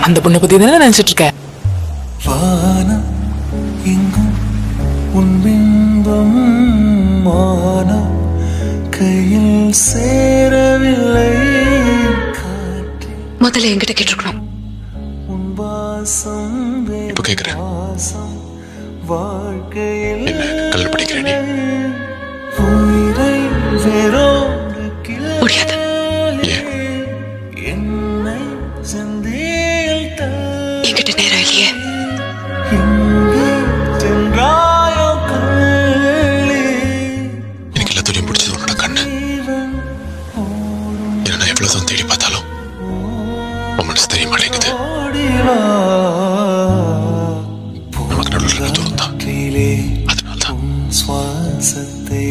அந்த பொண்ணை பத்தி தானே நினைச்சிட்டு இருக்க? வானம் எங்கும் உன் பிம்பம் மானம் கையில் சேரவில்லை. முதல்ல என்கிட்ட கேட்டிருக்கணும். உன் வாசம் இப்ப கேக்குறேன். வாழ்க்கையில் என்ன கல்யாணம் படிக்கிறேன் நீ? உயிரை வேறோடு கிள்ளி முடியாது. என்னை சந்தியில் என்கிட்ட நேரம் இல்லையே. எங்கே சென்றாயோ கள்ளி. எனக்கு எல்லாத்தையும் பிடிச்சது உன்னோட கண்ணு. என்ன நான் எவ்வளவுதான் தேடி பார்த்தாலும் உன் மனசு தெரிய மாட்டேங்குது. நமக்கு நடுவில் இருக்க தூரம் தான். அதனால்தான் சுவாசத்தை